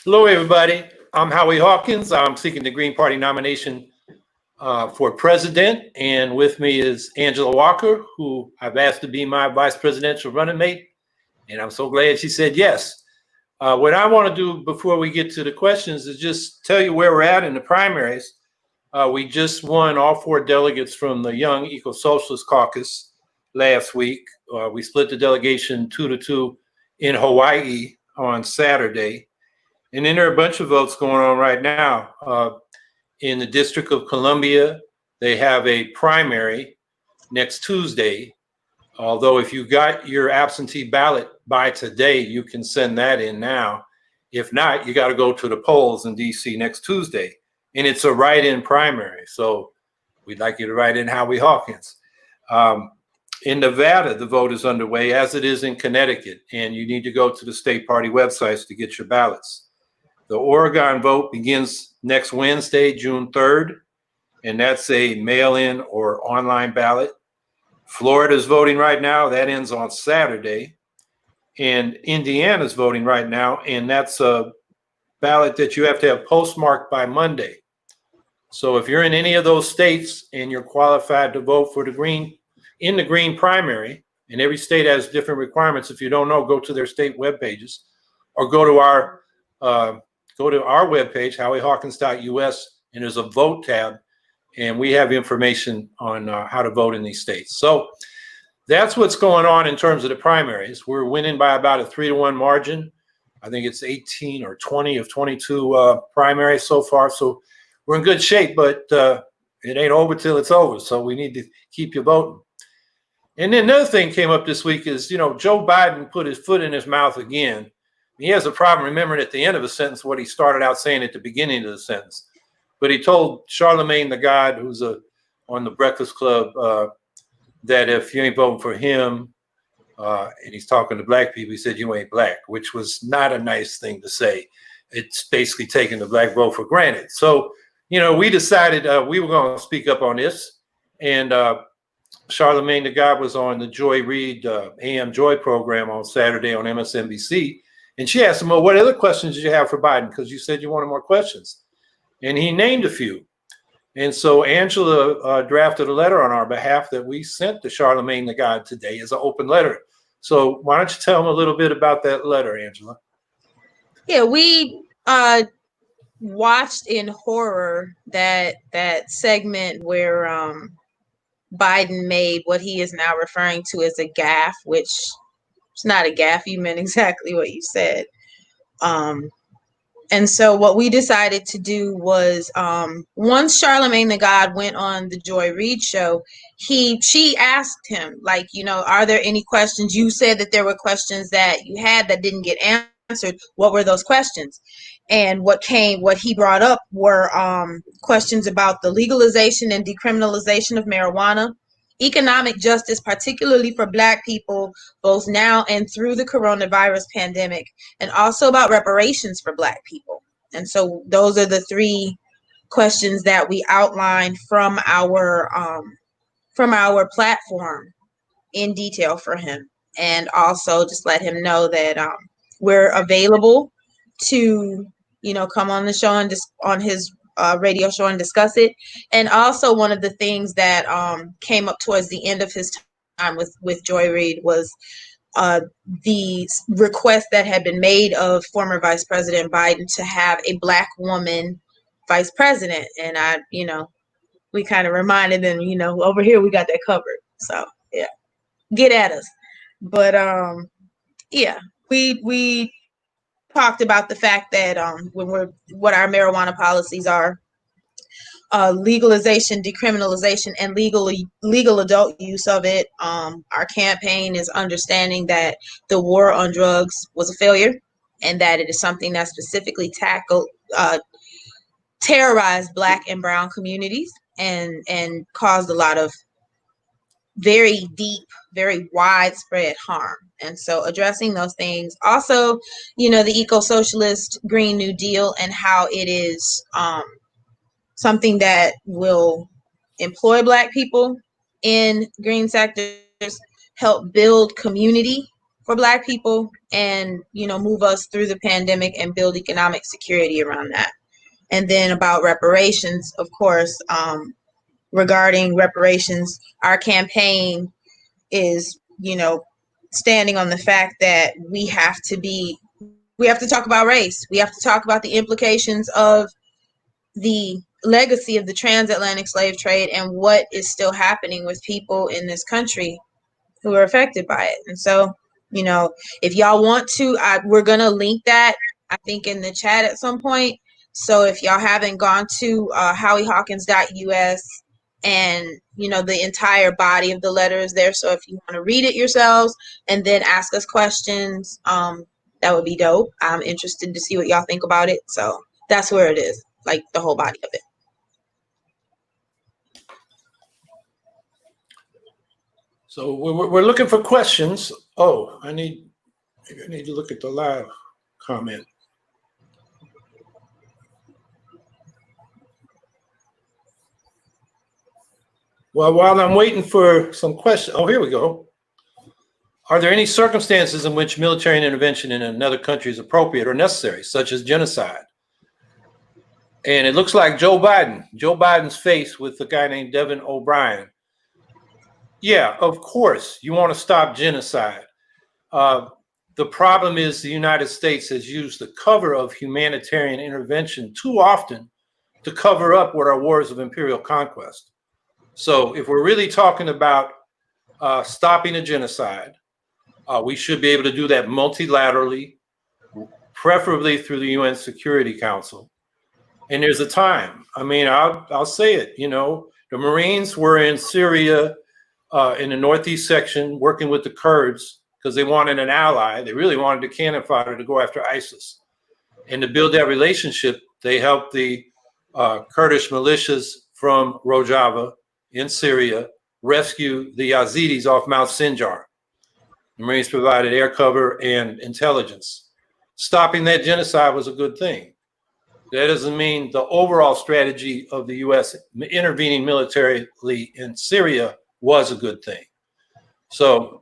Hello, everybody. I'm Howie Hawkins. I'm seeking the Green Party nomination for president. And with me is Angela Walker, who I've asked to be my vice presidential running mate. And I'm so glad she said yes. What I want to do before we get to the questions is just tell you where we're at in the primaries. We just won all 4 delegates from the Young Eco-Socialist Caucus last week. We split the delegation 2-2 in Hawaii on Saturday. And then there are a bunch of votes going on right now. In the District of Columbia, they have a primary next Tuesday. Although if you got your absentee ballot by today, you can send that in now. If not, you got to go to the polls in DC next Tuesday. And it's a write-in primary. So we'd like you to write in Howie Hawkins. In Nevada, the vote is underway, as it is in Connecticut. And you need to go to the state party websites to get your ballots. The Oregon vote begins next Wednesday, June 3rd, and that's a mail-in or online ballot. Florida's voting right now. That ends on Saturday. And Indiana's voting right now, and that's a ballot that you have to have postmarked by Monday. So if you're in any of those states and you're qualified to vote for the Green, in the Green primary, and every state has different requirements. If you don't know, go to their state web pages or go to our webpage, howiehawkins.us, and there's a vote tab, and we have information on how to vote in these states. So that's what's going on in terms of the primaries. We're winning by about a 3-1 margin. I think it's 18 or 20 of 22 primaries so far. So we're in good shape, but it ain't over till it's over. So we need to keep you voting. And then another thing came up this week is, Joe Biden put his foot in his mouth again. He has a problem remembering at the end of a sentence what he started out saying at the beginning of the sentence. But he told Charlemagne the God, who's on the Breakfast Club, that if you ain't voting for him, and he's talking to black people, he said, you ain't black, which was not a nice thing to say. It's basically taking the black vote for granted. So, we decided we were going to speak up on this. And Charlemagne the God was on the Joy Reid AM Joy program on Saturday on MSNBC. And she asked him, well, what other questions did you have for Biden? Because you said you wanted more questions. And he named a few. And so Angela drafted a letter on our behalf that we sent to Charlemagne the God today as an open letter. So why don't you tell him a little bit about that letter, Angela? Yeah, we watched in horror that segment where Biden made what he is now referring to as a gaffe, which it's not a gaffe. You meant exactly what you said. And so what we decided to do was once Charlemagne the God went on the Joy Reid show, she asked him, are there any questions? You said that there were questions that you had that didn't get answered. What were those questions? And what he brought up were questions about the legalization and decriminalization of marijuana, economic justice, particularly for Black people, both now and through the coronavirus pandemic, and also about reparations for Black people. And so those are the 3 questions that we outlined from our platform in detail for him, and also just let him know that we're available to come on the show and on his radio show and discuss it. And also one of the things that came up towards the end of his time with Joy Reid was the request that had been made of former Vice President Biden to have a Black woman vice president. And we kind of reminded them, over here we got that covered. So yeah, get at us. But yeah, we talked about the fact that what our marijuana policies are, legalization, decriminalization, and legal adult use of it. Our campaign is understanding that the war on drugs was a failure, and that it is something that specifically terrorized Black and brown communities and caused a lot of very deep, very widespread harm. And so addressing those things. Also, the eco-socialist Green New Deal and how it is something that will employ Black people in green sectors, help build community for Black people and, move us through the pandemic and build economic security around that. And then about reparations, of course, regarding reparations, our campaign is, standing on the fact that we have to talk about race. We have to talk about the implications of the legacy of the transatlantic slave trade and what is still happening with people in this country who are affected by it. And so, if y'all want to, we're going to link that, I think, in the chat at some point. So if y'all haven't gone to howiehawkins.us, and, the entire body of the letter is there. So if you want to read it yourselves and then ask us questions, that would be dope. I'm interested to see what y'all think about it. So that's where it is, like the whole body of it. So we're looking for questions. Oh, I need to look at the live comment. Well, while I'm waiting for some questions, oh, here we go. Are there any circumstances in which military intervention in another country is appropriate or necessary, such as genocide? And it looks like Joe Biden's face with a guy named Devin O'Brien. Yeah, of course, you want to stop genocide. The problem is the United States has used the cover of humanitarian intervention too often to cover up what are wars of imperial conquest. So if we're really talking about stopping a genocide, we should be able to do that multilaterally, preferably through the UN Security Council. And there's a time. I mean, I'll say it, the Marines were in Syria in the northeast section working with the Kurds because they wanted an ally. They really wanted the cannon fodder to go after ISIS. And to build that relationship, they helped the Kurdish militias from Rojava in Syria rescue the Yazidis off Mount Sinjar. The Marines provided air cover and intelligence. Stopping that genocide was a good thing. That doesn't mean the overall strategy of the U.S. intervening militarily in Syria was a good thing. So,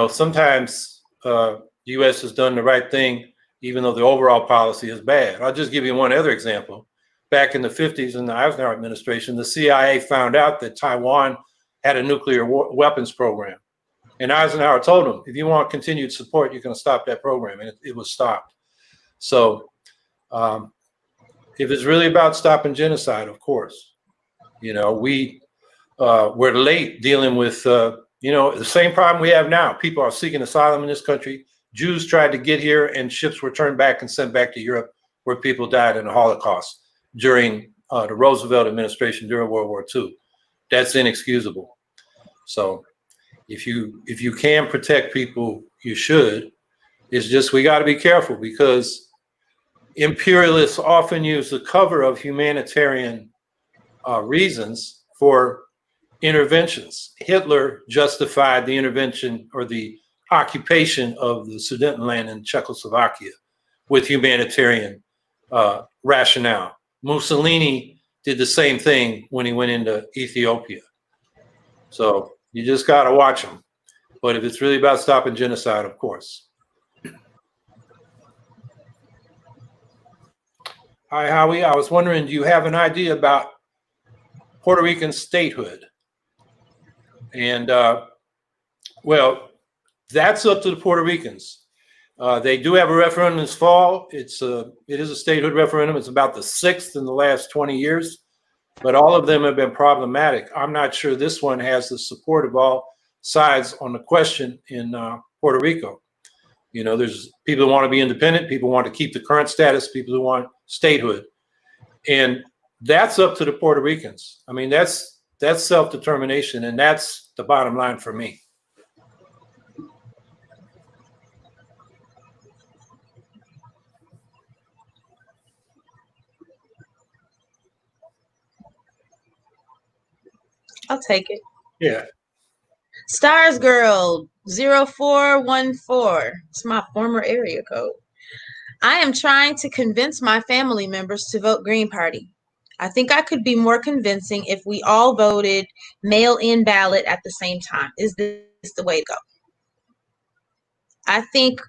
sometimes the U.S. has done the right thing, even though the overall policy is bad. I'll just give you one other example. Back in the 50s in the Eisenhower administration, the CIA found out that Taiwan had a nuclear weapons program. And Eisenhower told them, if you want continued support, you're going to stop that program. And it was stopped. So if it's really about stopping genocide, of course, we're late dealing with, the same problem we have now. People are seeking asylum in this country. Jews tried to get here and ships were turned back and sent back to Europe where people died in the Holocaust during the Roosevelt administration during World War II. That's inexcusable. So if you can protect people, you should. It's just we got to be careful because imperialists often use the cover of humanitarian reasons for interventions. Hitler justified the intervention or the occupation of the Sudetenland in Czechoslovakia with humanitarian rationale. Mussolini did the same thing when he went into Ethiopia. So you just got to watch them. But if it's really about stopping genocide, of course. Hi, Howie. I was wondering, do you have an idea about Puerto Rican statehood? And, well, that's up to the Puerto Ricans. They do have a referendum this fall. It is a statehood referendum. It's about the 6th in the last 20 years, but all of them have been problematic. I'm not sure this one has the support of all sides on the question in Puerto Rico. There's people who want to be independent, people who want to keep the current status, people who want statehood. And that's up to the Puerto Ricans. I mean, that's self-determination, and that's the bottom line for me. I'll take it. Yeah. Stars Girl 0414. It's my former area code. I am trying to convince my family members to vote Green Party. I think I could be more convincing if we all voted mail-in ballot at the same time. Is this the way to go? I think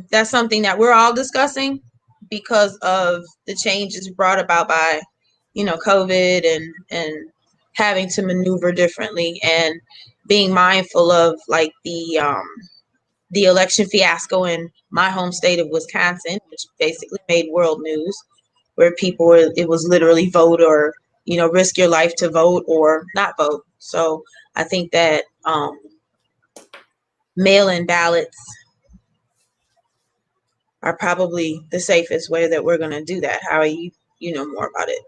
that's something that we're all discussing because of the changes brought about by, COVID and having to maneuver differently and being mindful of like the election fiasco in my home state of Wisconsin, which basically made world news, where it was literally vote or, risk your life to vote or not vote. So I think that mail-in ballots are probably the safest way that we're going to do that. How are you know more about it?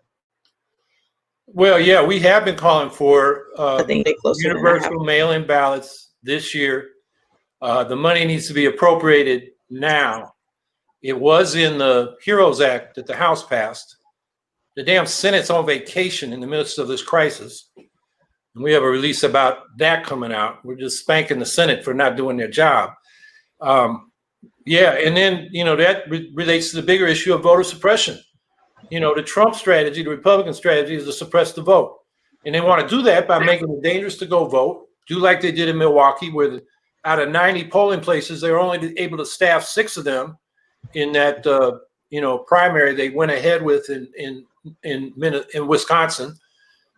Well, yeah, we have been calling for I think they're closer than I have. universal mail-in ballots this year. The money needs to be appropriated now. It was in the HEROES Act that the House passed. The damn Senate's on vacation in the midst of this crisis. And we have a release about that coming out. We're just spanking the Senate for not doing their job. Yeah, and then, that relates to the bigger issue of voter suppression. The Trump strategy, the Republican strategy is to suppress the vote. And they want to do that by making it dangerous to go vote, do like they did in Milwaukee, where out of 90 polling places, they were only able to staff 6 of them in that, primary they went ahead with in Wisconsin.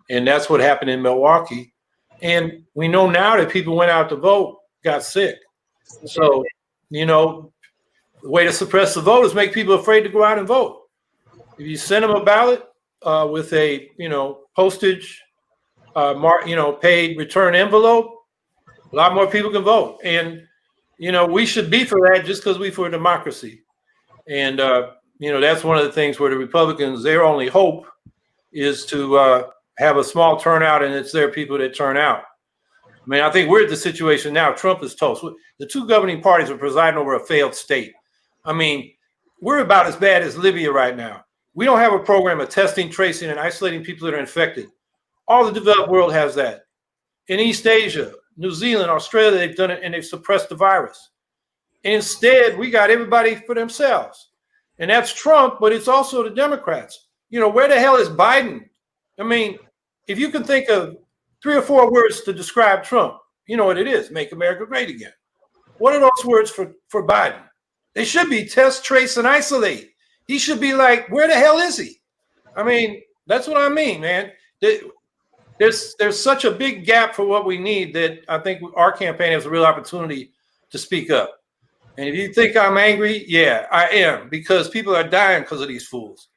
And that's what happened in Milwaukee. And we know now that people went out to vote, got sick. So, the way to suppress the vote is make people afraid to go out and vote. If you send them a ballot with a, postage, paid return envelope, a lot more people can vote. And, we should be for that just because we for democracy. And, that's one of the things where the Republicans, their only hope is to have a small turnout, and it's their people that turn out. I mean, I think we're at the situation now. Trump is toast. The 2 governing parties are presiding over a failed state. I mean, we're about as bad as Libya right now. We don't have a program of testing, tracing, and isolating people that are infected. All the developed world has that. In East Asia, New Zealand, Australia, they've done it and they've suppressed the virus. And instead, we got everybody for themselves. And that's Trump, but it's also the Democrats. Where the hell is Biden? I mean, if you can think of 3 or 4 words to describe Trump, you know what it is: make America great again. What are those words for Biden? They should be test, trace, and isolate. He should be like, where the hell is he? I mean, that's what I mean, man. There's such a big gap for what we need that I think our campaign has a real opportunity to speak up. And if you think I'm angry, yeah, I am, because people are dying because of these fools.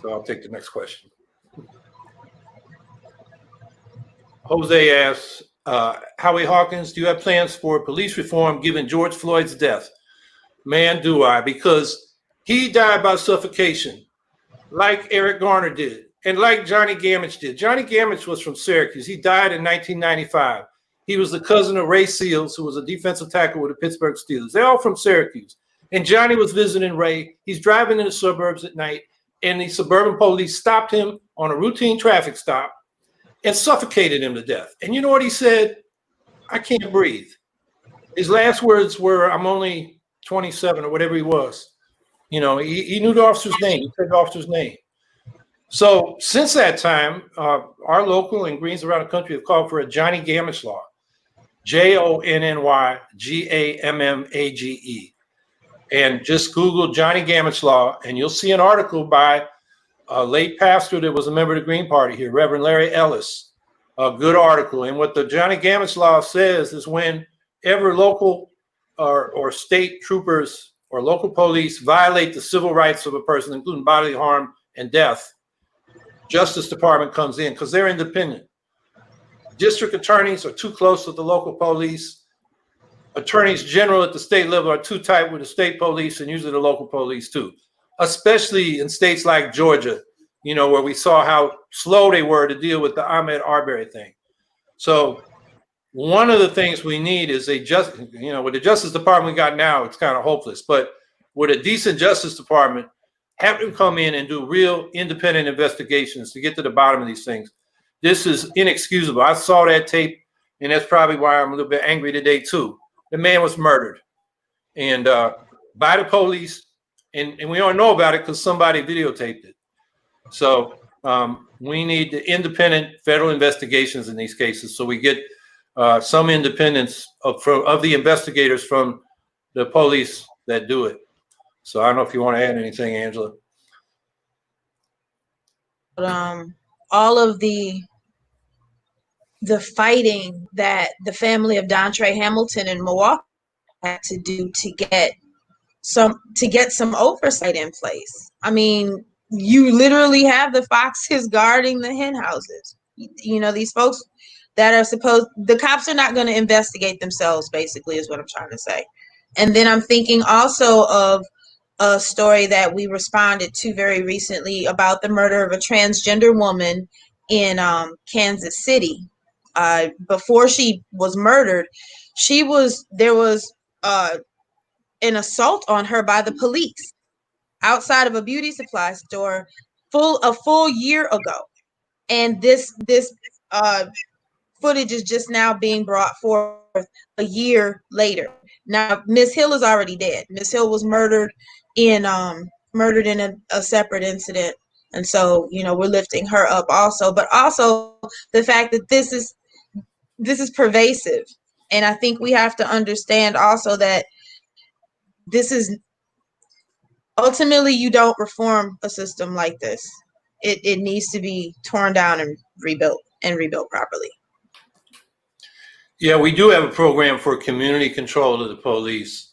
So I'll take the next question. Jose asks, Howie Hawkins, do you have plans for police reform given George Floyd's death? Man, do I, because he died by suffocation, like Eric Garner did, and like Johnny Gamage did. Johnny Gamage was from Syracuse. He died in 1995. He was the cousin of Ray Seals, who was a defensive tackle with the Pittsburgh Steelers. They're all from Syracuse. And Johnny was visiting Ray. He's driving in the suburbs at night, and the suburban police stopped him on a routine traffic stop and suffocated him to death. And you know what he said? I can't breathe. His last words were, I'm only 27 or whatever he was. He knew the officer's name. He said the officer's name. So since that time, our local and Greens around the country have called for a Johnny Gamage law, JONNY GAMMAGE. And just Google Johnny Gamage law, and you'll see an article by a late pastor that was a member of the Green Party here, Reverend Larry Ellis. A good article. And what the Johnny Gamage law says is whenever local or state troopers or local police violate the civil rights of a person, including bodily harm and death, Justice Department comes in because they're independent. District attorneys are too close with the local police. Attorneys general at the state level are too tight with the state police, and usually the local police too, especially in states like Georgia, where we saw how slow they were to deal with the Ahmaud Arbery thing. So one of the things we need is with the Justice Department we got now, it's kind of hopeless, but with a decent Justice Department, have them come in and do real independent investigations to get to the bottom of these things. This is inexcusable. I saw that tape, and that's probably why I'm a little bit angry today too. The man was murdered, and by the police, and we don't know about it because somebody videotaped it. So we need the independent federal investigations in these cases, so we get some independence of the investigators from the police that do it. So I don't know if you want to add anything, Angela. All of the fighting that the family of Dontre Hamilton in Milwaukee had to do to get some oversight in place. I mean, you literally have the foxes guarding the hen houses. You know, these folks that are the cops are not going to investigate themselves, basically, is what I'm trying to say. And then I'm thinking also of a story that we responded to very recently about the murder of a transgender woman in Kansas City. Before she was murdered, there was an assault on her by the police outside of a beauty supply store a full year ago. And this footage is just now being brought forth a year later. Now, Miss Hill is already dead. Miss Hill was murdered in a separate incident. And so, you know, we're lifting her up also, but also the fact that this is pervasive. And I think we have to understand also that this is ultimately, you don't reform a system like this. It needs to be torn down and rebuilt properly. Yeah, we do have a program for community control of the police.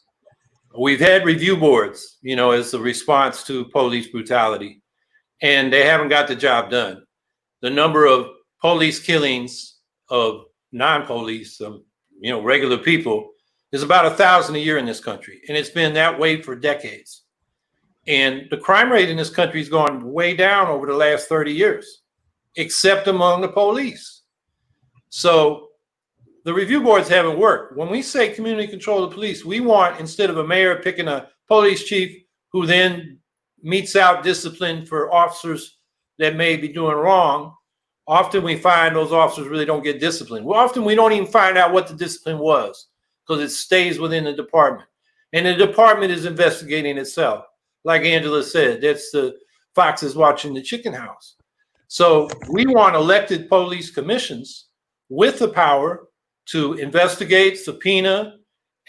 We've had review boards, you know, as a response to police brutality, and they haven't got the job done. The number of police killings of non-police, you know, regular people, is about 1,000 a year in this country, and it's been that way for decades. And the crime rate in this country has gone way down over the last 30 years, except among the police. So the review boards haven't worked. When we say community control of the police, we want, instead of a mayor picking a police chief who then metes out discipline for officers that may be doing wrong, often we find those officers really don't get disciplined. Well, often we don't even find out what the discipline was because it stays within the department. And the department is investigating itself. Like Angela said, that's the foxes watching the chicken house. So we want elected police commissions with the power to investigate, subpoena,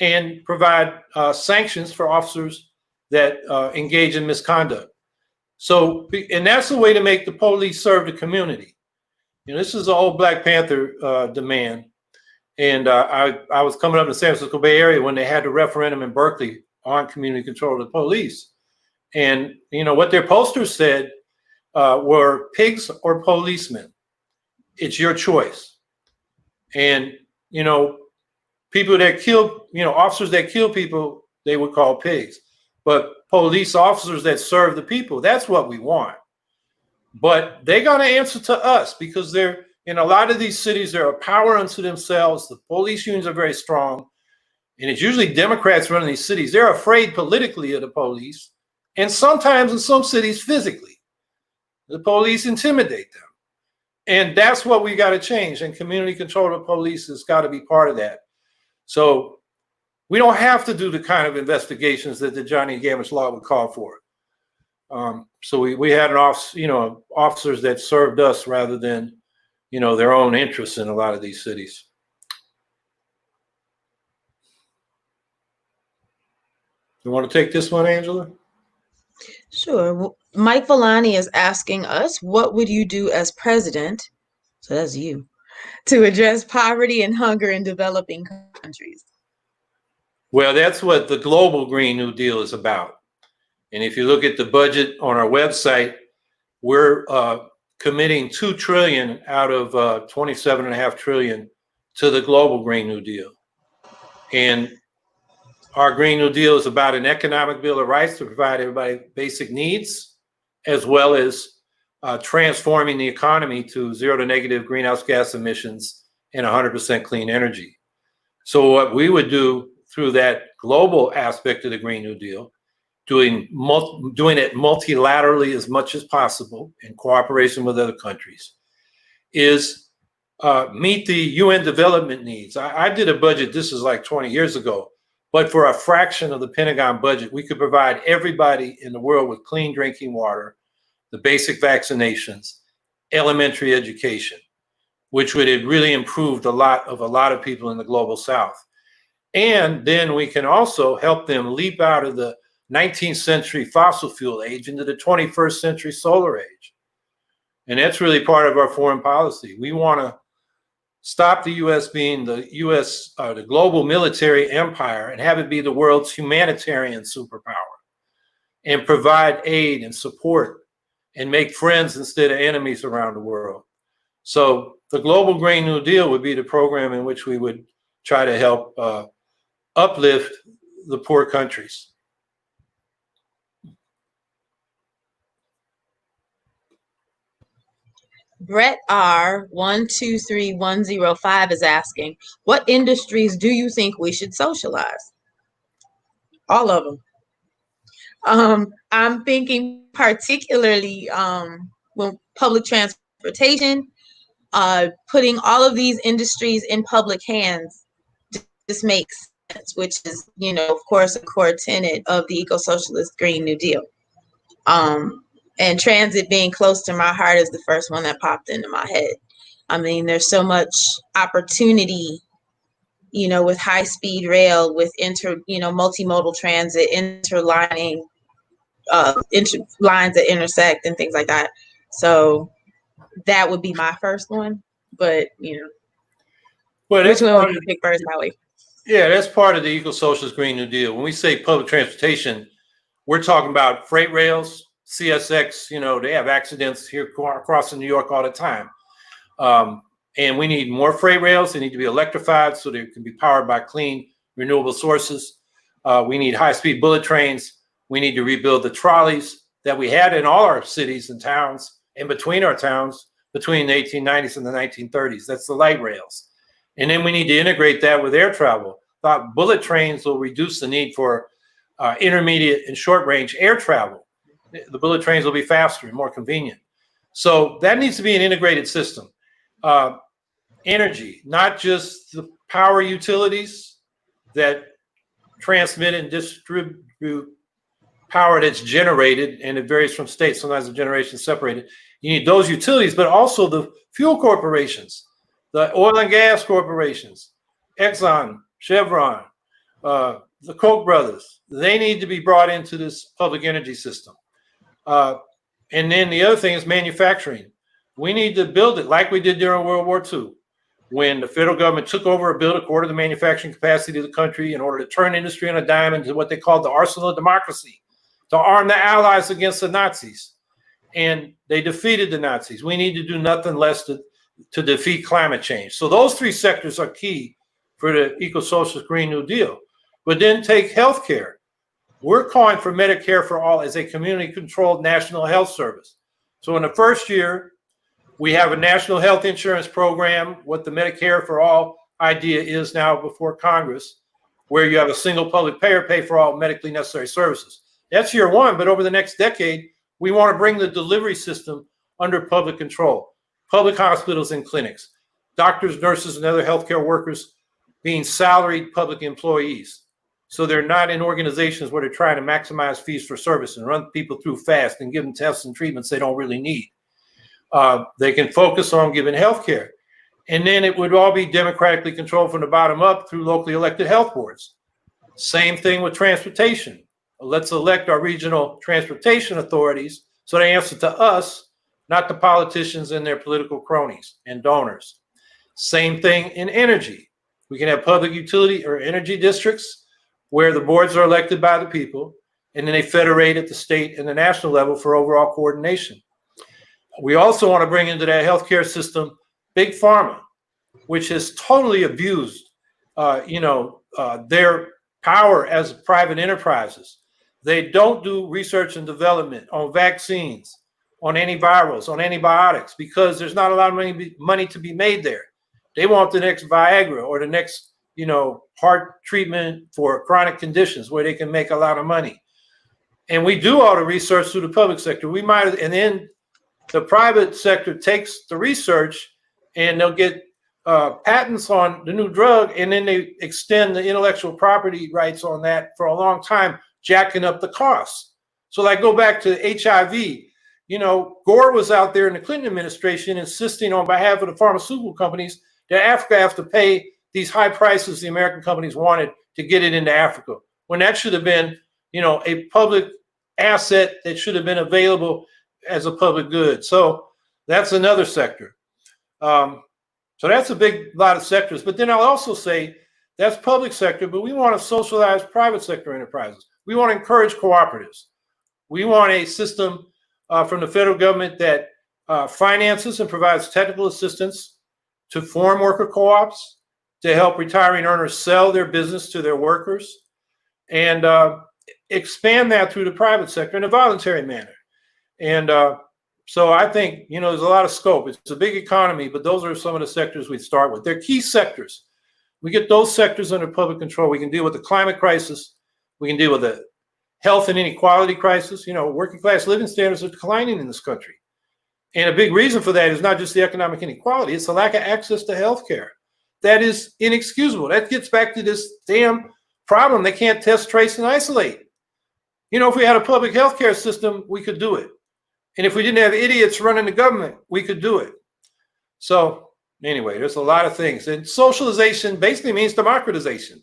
and provide sanctions for officers that engage in misconduct. So, and that's the way to make the police serve the community. You know, this is the old Black Panther demand. And I was coming up in the San Francisco Bay Area when they had the referendum in Berkeley on community control of the police. And, you know, what their posters said were pigs or policemen. It's your choice. And, you know, people that kill, you know, officers that kill people, they would call pigs. But police officers that serve the people, that's what we want. But they're going to answer to us because they're, in a lot of these cities, they're a power unto themselves. The police unions are very strong. And it's usually Democrats running these cities. They're afraid politically of the police. And sometimes in some cities, physically. The police intimidate them. And that's what we got to change. And community control of the police has got to be part of that. So we don't have to do the kind of investigations that the Johnny Gamish law would call for. So we had officers that served us rather than, you know, their own interests in a lot of these cities. You want to take this one, Angela? Sure. Mike Villani is asking us, what would you do as president, so that's you, to address poverty and hunger in developing countries? Well, that's what the global Green New Deal is about. And if you look at the budget on our website, we're committing $2 trillion out of $27.5 trillion to the global Green New Deal. And our Green New Deal is about an economic bill of rights to provide everybody basic needs, as well as transforming the economy to zero to negative greenhouse gas emissions and 100% clean energy. So what we would do through that global aspect of the Green New Deal, doing it multilaterally as much as possible in cooperation with other countries, is meet the UN development needs. I did a budget, this is like 20 years ago, but for a fraction of the Pentagon budget, we could provide everybody in the world with clean drinking water, the basic vaccinations, elementary education. which would have really improved a lot of people in the global South. And then we can also help them leap out of the 19th century fossil fuel age into the 21st century solar age. And that's really part of our foreign policy. We want to stop the U.S. being the global military empire and have it be the world's humanitarian superpower and provide aid and support and make friends instead of enemies around the world. So the Global Green New Deal would be the program in which we would try to help uplift the poor countries. Brett R123105 is asking, what industries do you think we should socialize? All of them. I'm thinking particularly when public transportation, putting all of these industries in public hands just makes sense, which is, of course, a core tenet of the eco-socialist Green New Deal. And transit being close to my heart is the first one that popped into my head. I mean, there's so much opportunity, with high-speed rail, with multimodal transit, interlining lines that intersect and things like that. So that would be my first one. But well, which one would you pick first, Howie? Yeah, that's part of the eco-socialist Green New Deal. When we say public transportation, we're talking about freight rails, CSX. They have accidents here across New York all the time. And we need more freight rails. They need to be electrified so they can be powered by clean, renewable sources. We need high-speed bullet trains. We need to rebuild the trolleys that we had in all our cities and towns and between our towns between the 1890s and the 1930s. That's the light rails. And then we need to integrate that with air travel. Bullet trains will reduce the need for intermediate and short-range air travel. The bullet trains will be faster and more convenient. So that needs to be an integrated system. Energy, not just the power utilities that transmit and distribute power that's generated, and it varies from state. Sometimes the generation is separated. You need those utilities, but also the fuel corporations, the oil and gas corporations, Exxon, Chevron, the Koch brothers. They need to be brought into this public energy system. And then the other thing is manufacturing. We need to build it like we did during World War II, when the federal government took over and built a quarter of the manufacturing capacity of the country in order to turn industry on a dime into what they called the arsenal of democracy, to arm the Allies against the Nazis. And they defeated the Nazis. We need to do nothing less to defeat climate change. So those three sectors are key for the eco-socialist Green New Deal. But then take healthcare. We're calling for Medicare for all as a community-controlled national health service. So in the first year, we have a national health insurance program, what the Medicare for all idea is now before Congress, where you have a single public payer pay for all medically necessary services. That's year one, but over the next decade, we want to bring the delivery system under public control. Public hospitals and clinics, doctors, nurses, and other healthcare workers being salaried public employees. So they're not in organizations where they're trying to maximize fees for service and run people through fast and give them tests and treatments they don't really need. They can focus on giving health care. And then it would all be democratically controlled from the bottom up through locally elected health boards. Same thing with transportation. Let's elect our regional transportation authorities so they answer to us, not the politicians and their political cronies and donors. Same thing in energy. We can have public utility or energy districts where the boards are elected by the people, and then they federate at the state and the national level for overall coordination. We also want to bring into that healthcare system big pharma, which has totally abused, their power as private enterprises. They don't do research and development on vaccines, on antivirals, on antibiotics, because there's not a lot of money to be made there. They want the next Viagra or the next, heart treatment for chronic conditions where they can make a lot of money. And we do all the research through the public sector. And then the private sector takes the research and they'll get patents on the new drug, and then they extend the intellectual property rights on that for a long time, jacking up the costs. So like go back to HIV. Gore was out there in the Clinton administration insisting on behalf of the pharmaceutical companies that Africa has to pay these high prices the American companies wanted to get it into Africa, when that should have been, a public asset that should have been available as a public good. So that's another sector. So that's a big lot of sectors. But then I'll also say that's public sector, but we want to socialize private sector enterprises. We want to encourage cooperatives. We want a system from the federal government that finances and provides technical assistance to farm worker co-ops, to help retiring earners sell their business to their workers, and expand that through the private sector in a voluntary manner. And so I think, there's a lot of scope. It's a big economy, but those are some of the sectors we'd start with. They're key sectors. We get those sectors under public control. We can deal with the climate crisis. We can deal with the health and inequality crisis. Working class living standards are declining in this country. And a big reason for that is not just the economic inequality, it's the lack of access to health care. That is inexcusable. That gets back to this damn problem. They can't test, trace, and isolate. If we had a public health care system, we could do it. And if we didn't have idiots running the government, we could do it. So anyway, there's a lot of things. And socialization basically means democratization.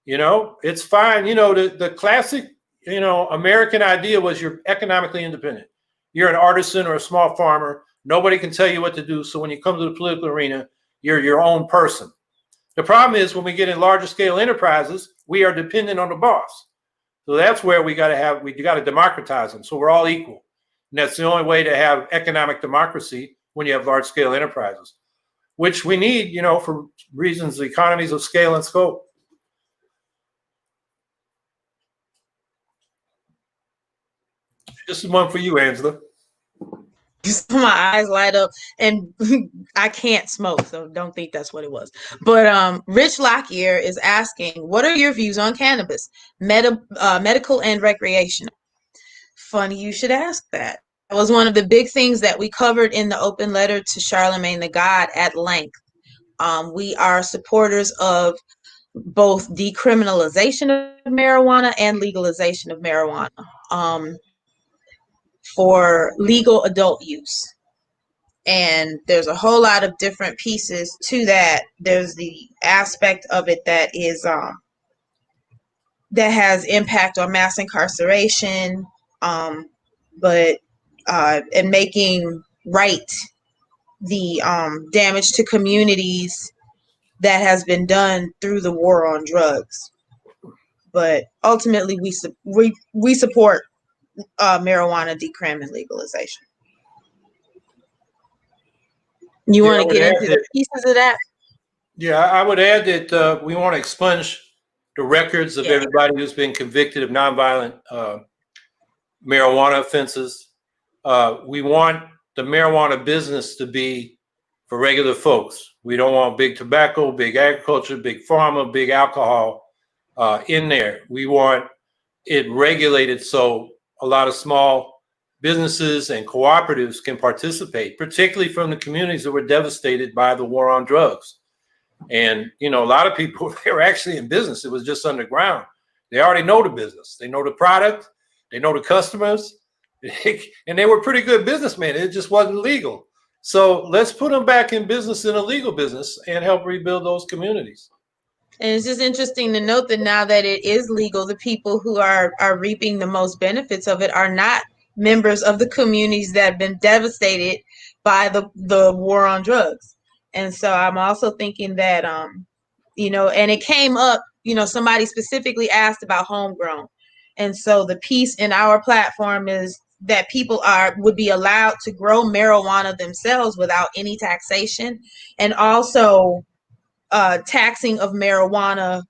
It's fine. The classic, American idea was you're economically independent. You're an artisan or a small farmer. Nobody can tell you what to do. So when you come to the political arena, you're your own person. The problem is when we get in larger scale enterprises, we are dependent on the boss. So that's where we got to democratize them. So we're all equal. And that's the only way to have economic democracy when you have large scale enterprises, which we need, for reasons, economies of scale and scope. This is one for you, Angela. My eyes light up, and I can't smoke, so don't think that's what it was. But Rich Lockyer is asking, what are your views on cannabis, medical and recreational? Funny you should ask that. That was one of the big things that we covered in the open letter to Charlemagne the God at length. We are supporters of both decriminalization of marijuana and legalization of marijuana for legal adult use. And there's a whole lot of different pieces to that. There's the aspect of it that is that has impact on mass incarceration, but and making right the damage to communities that has been done through the war on drugs. But ultimately, we support marijuana decrim and legalization. You want to get into the pieces of that? Yeah, I would add that we want to expunge the records of everybody who's been convicted of nonviolent marijuana offenses. We want the marijuana business to be for regular folks. We don't want big tobacco, big agriculture, big pharma, big alcohol in there. We want it regulated so a lot of small businesses and cooperatives can participate, particularly from the communities that were devastated by the war on drugs. And, a lot of people, they were actually in business. It was just underground. They already know the business. They know the product. They know the customers. And they were pretty good businessmen. It just wasn't legal. So let's put them back in business, in a legal business, and help rebuild those communities. And it's just interesting to note that now that it is legal, the people who are reaping the most benefits of it are not members of the communities that have been devastated by the war on drugs. And so I'm also thinking that, and it came up, somebody specifically asked about homegrown. And so the piece in our platform is that people would be allowed to grow marijuana themselves without any taxation, and also taxing of marijuana,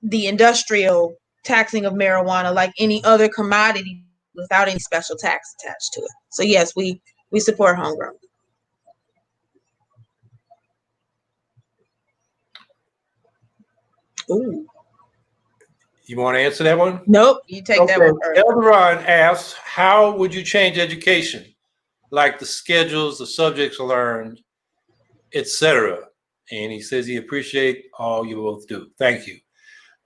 the industrial taxing of marijuana like any other commodity without any special tax attached to it. So yes, we support homegrown. Ooh. You want to answer that one? Nope, you take that one first. Elderon asks, how would you change education? Like the schedules, the subjects learned, etc. And he says he appreciates all you both do. Thank you.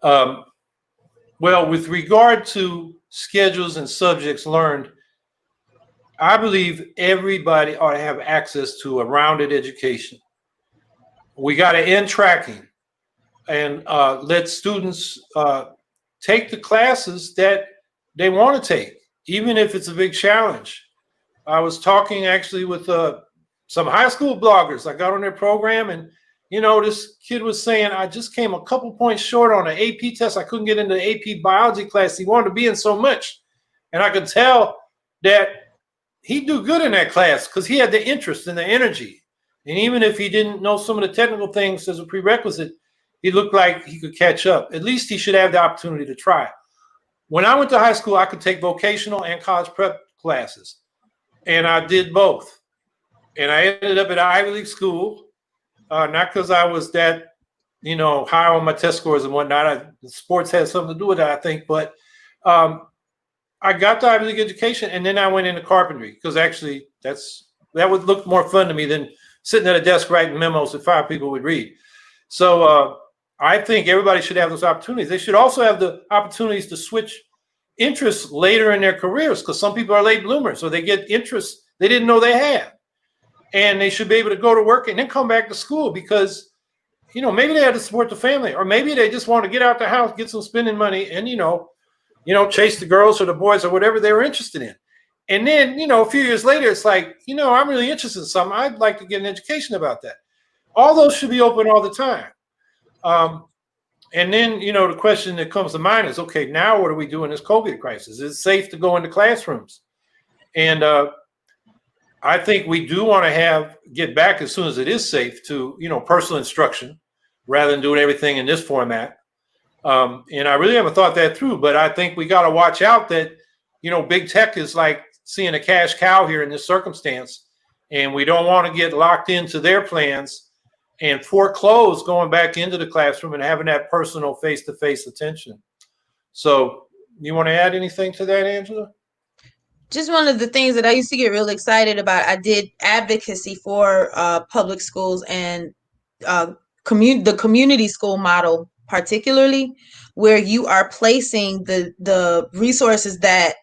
Well, with regard to schedules and subjects learned, I believe everybody ought to have access to a rounded education. We got to end tracking and let students take the classes that they want to take, even if it's a big challenge. I was talking actually with some high school bloggers. I got on their program, and this kid was saying, I just came a couple points short on an AP test. I couldn't get into the AP biology class he wanted to be in so much. And I could tell that he'd do good in that class because he had the interest and the energy. And even if he didn't know some of the technical things as a prerequisite, he looked like he could catch up. At least he should have the opportunity to try. When I went to high school, I could take vocational and college prep classes. And I did both. And I ended up at an Ivy League school, not because I was that, high on my test scores and whatnot. Sports had something to do with that, I think. But I got the Ivy League education, and then I went into carpentry because actually that would look more fun to me than sitting at a desk writing memos that 5 people would read. So I think everybody should have those opportunities. They should also have the opportunities to switch interests later in their careers, because some people are late bloomers, so they get interests they didn't know they had. And they should be able to go to work and then come back to school because, maybe they had to support the family, or maybe they just want to get out the house, get some spending money, and, chase the girls or the boys or whatever they were interested in. And then, a few years later, it's like, I'm really interested in something. I'd like to get an education about that. All those should be open all the time. And then, the question that comes to mind is, okay, now what do we do in this COVID crisis? Is it safe to go into classrooms? And I think we do want to get back as soon as it is safe to, personal instruction rather than doing everything in this format. And I really haven't thought that through, but I think we got to watch out that, big tech is like seeing a cash cow here in this circumstance. And we don't want to get locked into their plans and foreclose going back into the classroom and having that personal face-to-face attention. So you want to add anything to that, Angela? Just one of the things that I used to get really excited about, I did advocacy for public schools and the community school model, particularly, where you are placing the resources that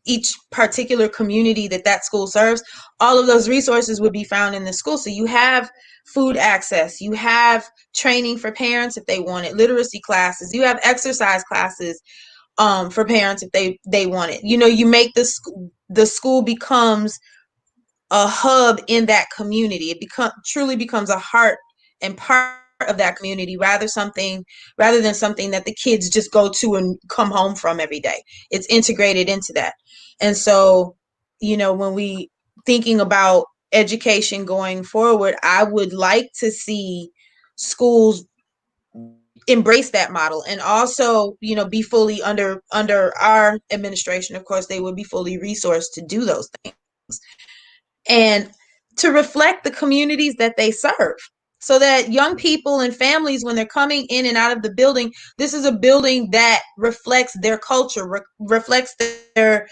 each particular community that school serves, all of those resources would be found in the school. So you have food access, you have training for parents if they want it, literacy classes, you have exercise classes for parents if they want it. You make the school becomes a hub in that community. It truly becomes a heart and part of that community rather than something that the kids just go to and come home from every day. It's integrated into that. And so, when we thinking about education going forward, I would like to see schools embrace that model, and also, be fully under our administration. Of course, they would be fully resourced to do those things and to reflect the communities that they serve, so that young people and families, when they're coming in and out of the building, this is a building that reflects their culture, reflects their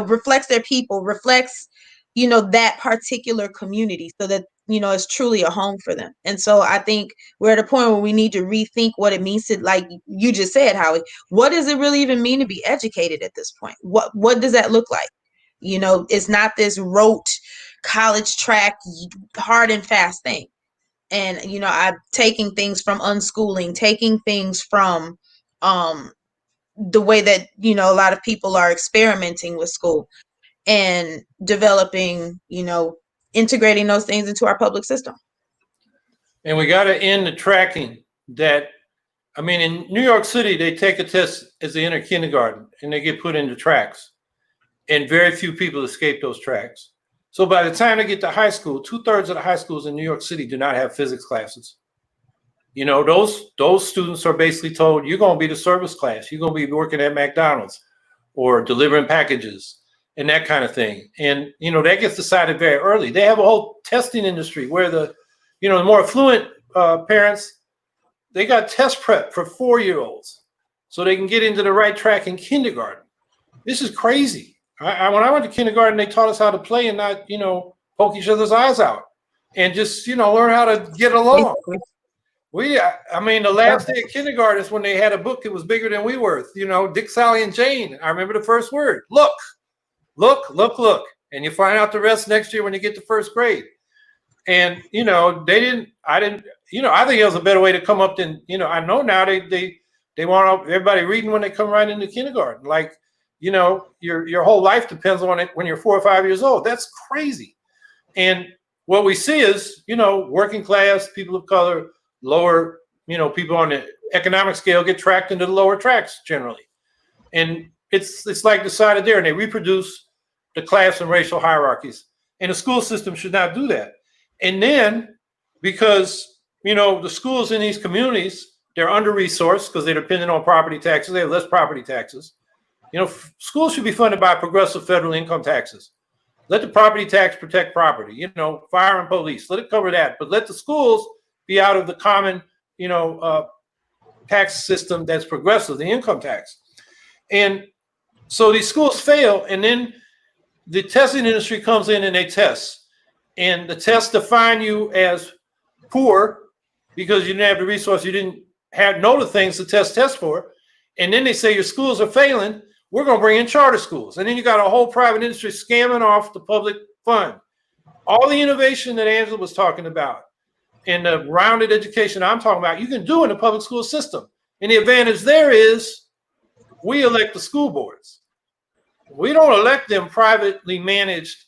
reflects their people, reflects that particular community, so that it's truly a home for them. And so I think we're at a point where we need to rethink what it means to, like you just said, Howie, what does it really even mean to be educated at this point? What does that look like? It's not this rote college track, hard and fast thing. And, I'm taking things from unschooling, taking things from the way that, a lot of people are experimenting with school, and developing, integrating those things into our public system. And we got to end the tracking that, in New York City, they take a test as they enter kindergarten and they get put into tracks. And very few people escape those tracks. So by the time they get to high school, 2/3 of the high schools in New York City do not have physics classes. Those students are basically told, you're going to be the service class. You're going to be working at McDonald's or delivering packages and that kind of thing. And, that gets decided very early. They have a whole testing industry where the more affluent parents, they got test prep for 4-year-olds so they can get into the right track in kindergarten. This is crazy. When I went to kindergarten, they taught us how to play and not, poke each other's eyes out and just, learn how to get along. The last day of kindergarten is when they had a book that was bigger than we were. Dick, Sally, and Jane. I remember the first word, look. look, look, look. And you find out the rest next year when you get to first grade. And, I think it was a better way to come up than, I know now they want everybody reading when they come right into kindergarten. Like, your whole life depends on it when you're 4 or 5 years old. That's crazy. And what we see is, working class, people of color, lower, people on the economic scale get tracked into the lower tracks generally. And it's like decided there, and they reproduce the class and racial hierarchies. And the school system should not do that. And then because, the schools in these communities, they're under-resourced because they're dependent on property taxes. They have less property taxes. Schools should be funded by progressive federal income taxes. Let the property tax protect property, fire and police, let it cover that. But let the schools be out of the common, tax system that's progressive, the income tax. And so these schools fail, and then the testing industry comes in and they test. And the tests define you as poor because you didn't have the resource, you didn't know the things the test for. And then they say your schools are failing, we're going to bring in charter schools. And then you got a whole private industry scamming off the public fund. All the innovation that Angela was talking about and the rounded education I'm talking about, you can do in the public school system. And the advantage there is we elect the school boards. We don't elect them privately managed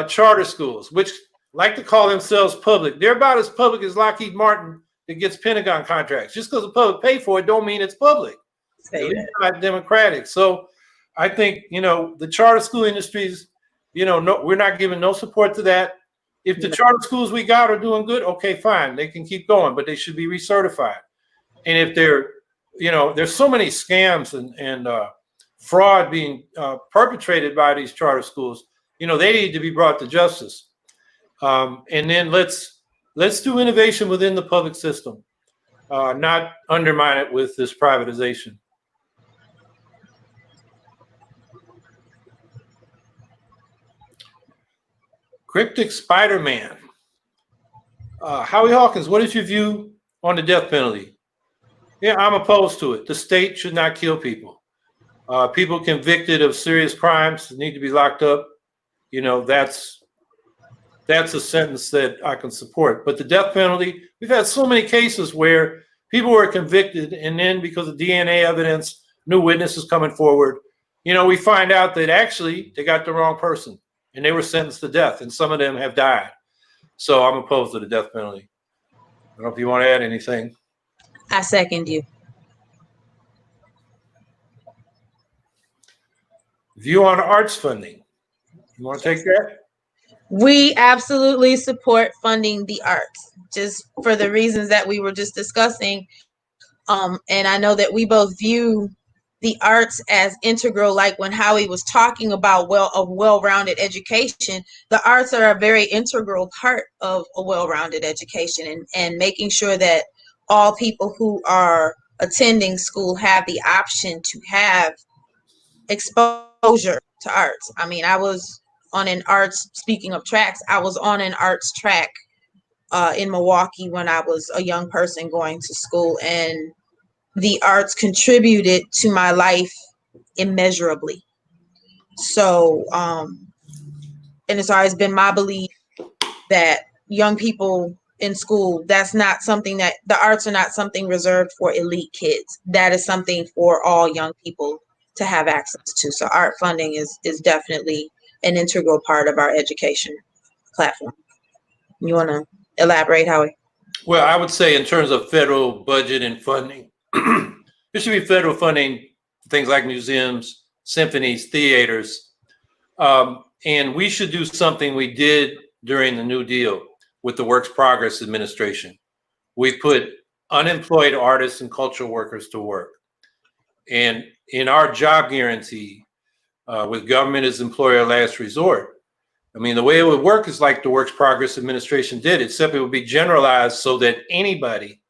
charter schools, which like to call themselves public. They're about as public as Lockheed Martin that gets Pentagon contracts. Just because the public pay for it don't mean it's public. It's not democratic. So I think, the charter school industries, no, we're not giving no support to that. If the charter schools we got are doing good, okay, fine. They can keep going, but they should be recertified. And if they're, there's so many scams and fraud being perpetrated by these charter schools, they need to be brought to justice. And then let's do innovation within the public system, not undermine it with this privatization. Cryptic Spider-Man. Howie Hawkins, what is your view on the death penalty? Yeah, I'm opposed to it. The state should not kill people. People convicted of serious crimes need to be locked up. That's a sentence that I can support. But the death penalty, we've had so many cases where people were convicted, and then because of DNA evidence, new witnesses coming forward, we find out that actually they got the wrong person and they were sentenced to death, and some of them have died. So I'm opposed to the death penalty. I don't know if you want to add anything. I second you. View on arts funding. You want to take that? We absolutely support funding the arts, just for the reasons that we were just discussing. And I know that we both view the arts as integral, like when Howie was talking about a well-rounded education, the arts are a very integral part of a well-rounded education, and making sure that all people who are attending school have the option to have exposure to arts. I mean, I was on an arts, speaking of tracks, I was on an arts track in Milwaukee when I was a young person going to school, and the arts contributed to my life immeasurably. So, and it's always been my belief that young people in school, that's not something that the arts are not something reserved for elite kids. That is something for all young people to have access to. So art funding is definitely an integral part of our education platform. You want to elaborate, Howie? Well, I would say in terms of federal budget and funding, there should be federal funding for things like museums, symphonies, theaters. And we should do something we did during the New Deal with the Works Progress Administration. We put unemployed artists and cultural workers to work. And in our job guarantee, with government as employer of last resort, I mean, the way it would work is like the Works Progress Administration did, except it would be generalized so that anybody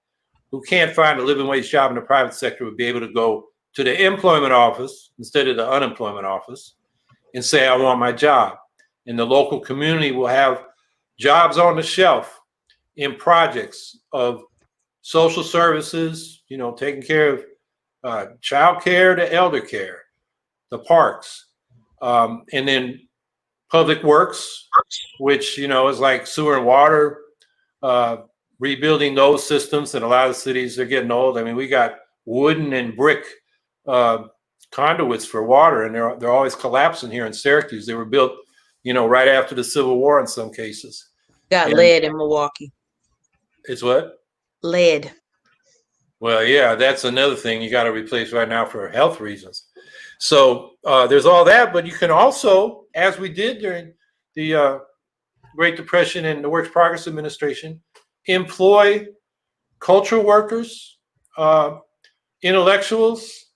who can't find a living wage job in the private sector would be able to go to the employment office instead of the unemployment office and say, I want my job. And the local community will have jobs on the shelf in projects of social services, taking care of child care to elder care, the parks, And then public works, which, is like sewer and water, rebuilding those systems. And a lot of cities are getting old. I mean, we got wooden and brick conduits for water, and they're always collapsing here in Syracuse. They were built, right after the Civil War in some cases. Got lead in Milwaukee. It's what? Lead. Well, yeah, that's another thing you got to replace right now for health reasons. So there's all that, but you can also, as we did during the Great Depression and the Works Progress Administration, employ cultural workers, intellectuals,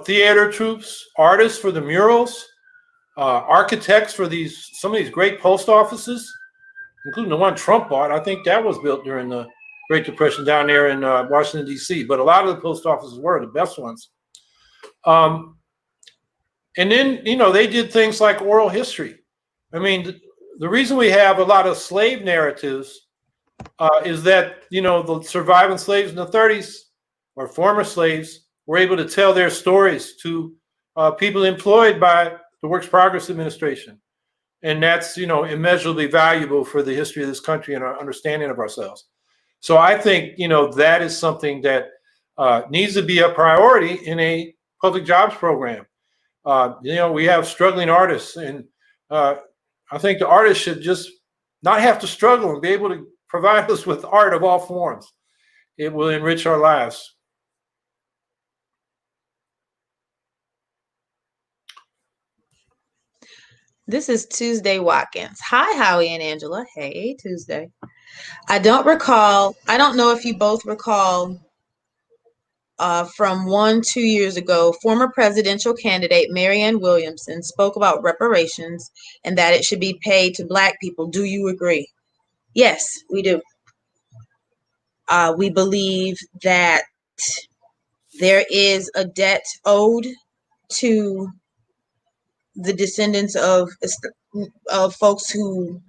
theater troupes, artists for the murals, architects for some of these great post offices, including the one Trump bought. I think that was built during the Great Depression down there in Washington, D.C. But a lot of the post offices were the best ones. And then, they did things like oral history. I mean, the reason we have a lot of slave narratives is that, the surviving slaves in the 30s or former slaves were able to tell their stories to people employed by the Works Progress Administration. And that's, immeasurably valuable for the history of this country and our understanding of ourselves. So I think, that is something that needs to be a priority in a public jobs program. We have struggling artists, and I think the artists should just not have to struggle and be able to provide us with art of all forms. It will enrich our lives. This is Tuesday Watkins. Hi, Howie and Angela. Hey, Tuesday. I don't know if you both recall from 2 years ago, former presidential candidate Marianne Williamson spoke about reparations and that it should be paid to Black people. Do you agree? Yes, we do. We believe that there is a debt owed to the descendants of folks who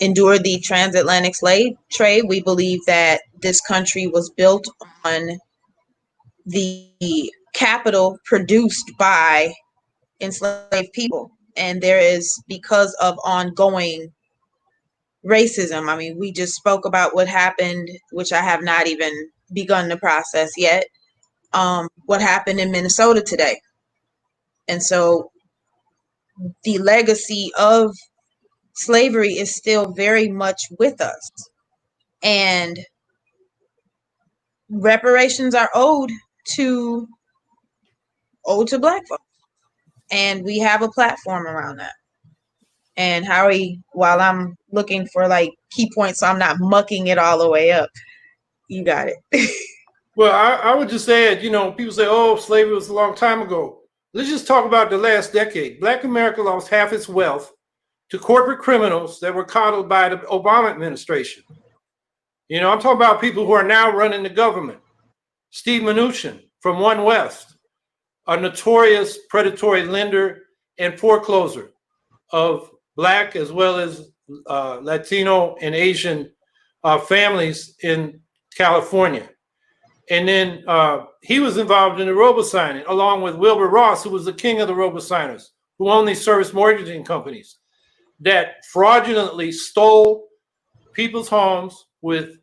endured the transatlantic slave trade. We believe that this country was built on the capital produced by enslaved people. And there is, because of ongoing racism, I mean, we just spoke about what happened, which I have not even begun the process yet, what happened in Minnesota today. And so the legacy of slavery is still very much with us. And reparations are owed to Black folks. And we have a platform around that. And Howie, while I'm looking for key points so I'm not mucking it all the way up, you got it. Well, I would just add, people say, oh, slavery was a long time ago. Let's just talk about the last decade. Black America lost half its wealth to corporate criminals that were coddled by the Obama administration. I'm talking about people who are now running the government. Steve Mnuchin from One West, a notorious predatory lender and forecloser of Black as well as Latino and Asian families in California. And then he was involved in the robo-signing, along with Wilbur Ross, who was the king of the robo-signers, who owned these service mortgaging companies that fraudulently stole people's homes with,